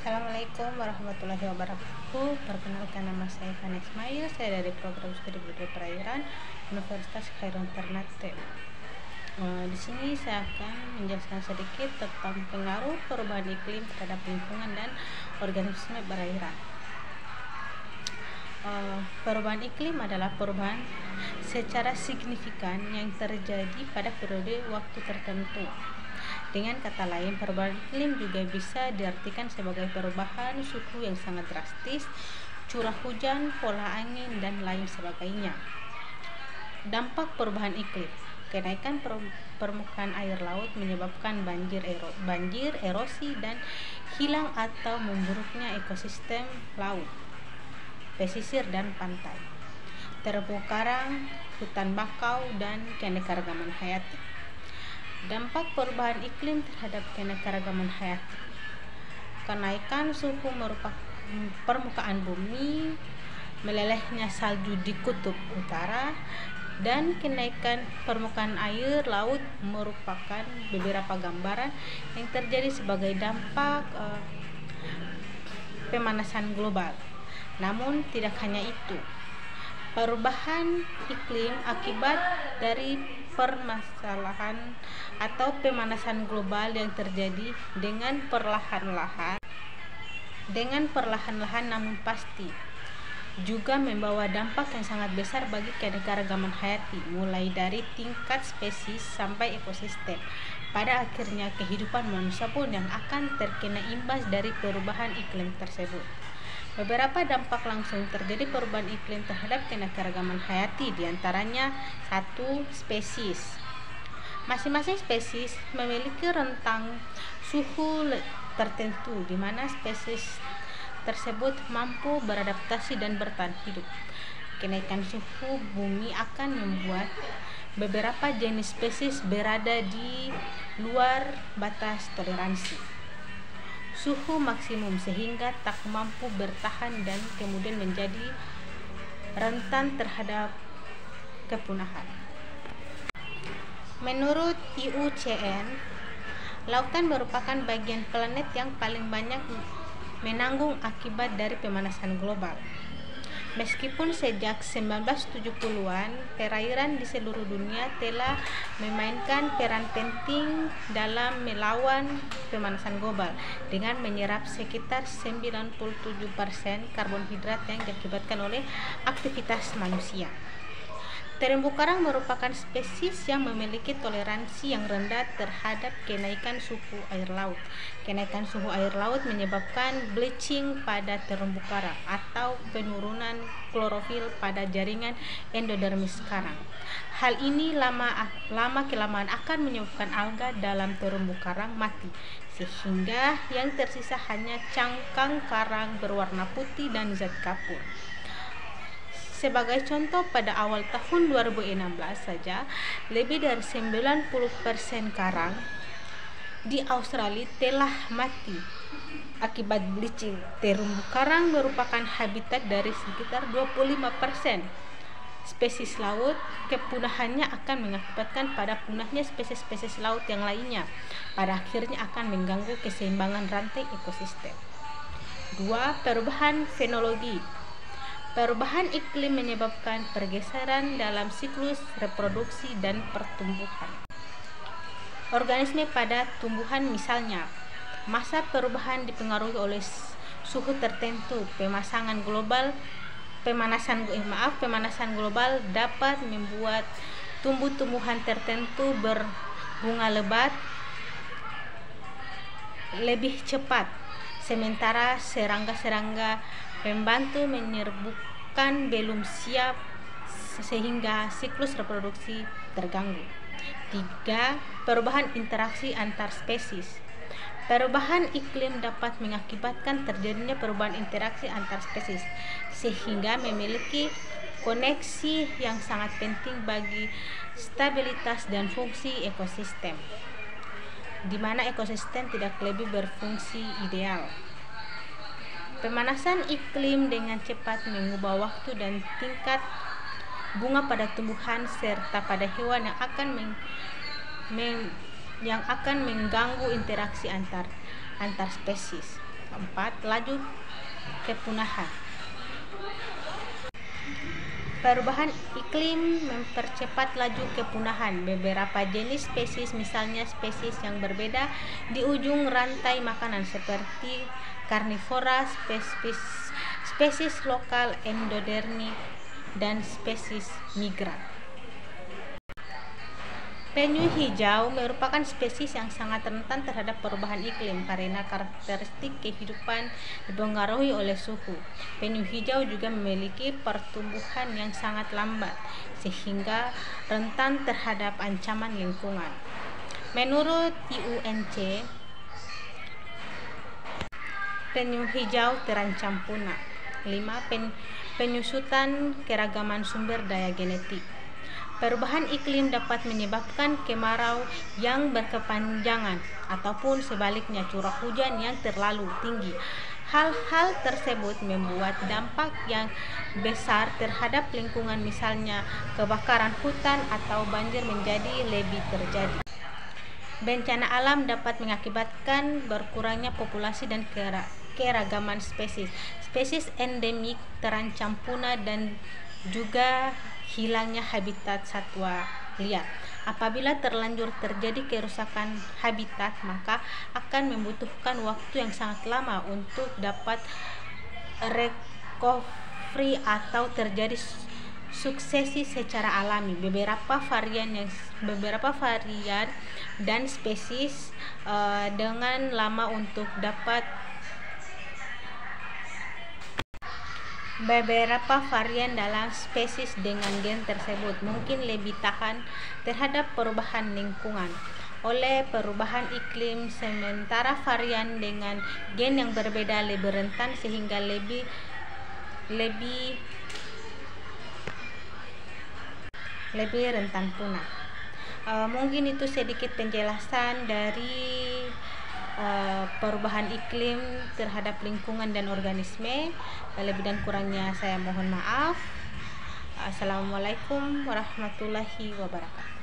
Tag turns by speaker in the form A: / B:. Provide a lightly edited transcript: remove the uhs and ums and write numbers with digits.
A: Assalamualaikum warahmatullahi wabarakatuh. Perkenalkan, nama saya Fana Ismail. Saya dari program studi budaya perairan Universitas Khairul Ternate. Di sini saya akan menjelaskan sedikit tentang pengaruh perubahan iklim terhadap lingkungan dan organisme perairan. Perubahan iklim adalah perubahan secara signifikan yang terjadi pada periode waktu tertentu. Dengan kata lain, perubahan iklim juga bisa diartikan sebagai perubahan suhu yang sangat drastis, curah hujan, pola angin, dan lain sebagainya. Dampak perubahan iklim: kenaikan permukaan air laut menyebabkan banjir, erosi, dan hilang atau memburuknya ekosistem laut, pesisir, dan pantai, terumbu karang, hutan bakau, dan keanekaragaman hayati. Dampak perubahan iklim terhadap keanekaragaman hayati: kenaikan suhu permukaan bumi, melelehnya salju di kutub utara, dan kenaikan permukaan air laut merupakan beberapa gambaran yang terjadi sebagai dampak pemanasan global. Namun tidak hanya itu, perubahan iklim akibat dari permasalahan atau pemanasan global yang terjadi dengan perlahan-lahan namun pasti juga membawa dampak yang sangat besar bagi keanekaragaman hayati, mulai dari tingkat spesies sampai ekosistem. Pada akhirnya, kehidupan manusia pun yang akan terkena imbas dari perubahan iklim tersebut. Beberapa dampak langsung terjadi perubahan iklim terhadap keanekaragaman hayati, diantaranya: 1. Spesies. Masing-masing spesies memiliki rentang suhu tertentu di mana spesies tersebut mampu beradaptasi dan bertahan hidup. Kenaikan suhu bumi akan membuat beberapa jenis spesies berada di luar batas toleransi suhu maksimum sehingga tak mampu bertahan dan kemudian menjadi rentan terhadap kepunahan. Menurut IUCN, lautan merupakan bagian planet yang paling banyak menanggung akibat dari pemanasan global. Meskipun sejak 1970-an, perairan di seluruh dunia telah memainkan peran penting dalam melawan pemanasan global dengan menyerap sekitar 97% karbonhidrat yang diakibatkan oleh aktivitas manusia. Terumbu karang merupakan spesies yang memiliki toleransi yang rendah terhadap kenaikan suhu air laut. Kenaikan suhu air laut menyebabkan bleaching pada terumbu karang atau penurunan klorofil pada jaringan endodermis karang. Hal ini lama-kelamaan akan menyebabkan alga dalam terumbu karang mati, sehingga yang tersisa hanya cangkang karang berwarna putih dan zat kapur. Sebagai contoh, pada awal tahun 2016 saja, lebih dari 90% karang di Australia telah mati akibat bleaching. Terumbu karang merupakan habitat dari sekitar 25% spesies laut. Kepunahannya akan mengakibatkan pada punahnya spesies-spesies laut yang lainnya. Pada akhirnya akan mengganggu keseimbangan rantai ekosistem. 2. Perubahan fenologi. Perubahan iklim menyebabkan pergeseran dalam siklus reproduksi dan pertumbuhan organisme pada tumbuhan. Misalnya, masa perubahan dipengaruhi oleh suhu tertentu. Pemanasan global dapat membuat tumbuh-tumbuhan tertentu berbunga lebat lebih cepat, sementara serangga-serangga pembantu menyerbukan belum siap sehingga siklus reproduksi terganggu. 3. Perubahan interaksi antar spesies. Perubahan iklim dapat mengakibatkan terjadinya perubahan interaksi antar spesies sehingga memiliki koneksi yang sangat penting bagi stabilitas dan fungsi ekosistem, di mana ekosistem tidak lebih berfungsi ideal. Pemanasan iklim dengan cepat mengubah waktu dan tingkat bunga pada tumbuhan serta pada hewan yang akan mengganggu interaksi antar spesies. Keempat, laju kepunahan. Perubahan iklim mempercepat laju kepunahan beberapa jenis spesies, misalnya spesies yang berbeda di ujung rantai makanan seperti karnivora, spesies lokal endodermik, dan spesies migran. Penyu hijau merupakan spesies yang sangat rentan terhadap perubahan iklim karena karakteristik kehidupan dipengaruhi oleh suhu. Penyu hijau juga memiliki pertumbuhan yang sangat lambat sehingga rentan terhadap ancaman lingkungan. Menurut IUNC, penyu hijau terancam punah. 5. Penyusutan keragaman sumber daya genetik. Perubahan iklim dapat menyebabkan kemarau yang berkepanjangan ataupun sebaliknya curah hujan yang terlalu tinggi. Hal-hal tersebut membuat dampak yang besar terhadap lingkungan, misalnya kebakaran hutan atau banjir menjadi lebih terjadi. Bencana alam dapat mengakibatkan berkurangnya populasi dan keragaman spesies. Spesies endemik terancam punah dan juga hilangnya habitat satwa liar. Apabila terlanjur terjadi kerusakan habitat, maka akan membutuhkan waktu yang sangat lama untuk dapat recovery atau terjadi suksesi secara alami. Beberapa varian dan spesies dengan lama untuk dapat Beberapa varian dalam spesies dengan gen tersebut mungkin lebih tahan terhadap perubahan lingkungan oleh perubahan iklim, sementara varian dengan gen yang berbeda lebih rentan sehingga lebih rentan punah. Mungkin itu sedikit penjelasan dari perubahan iklim terhadap lingkungan dan organisme. Lebih dan kurangnya saya mohon maaf. Assalamualaikum warahmatullahi wabarakatuh.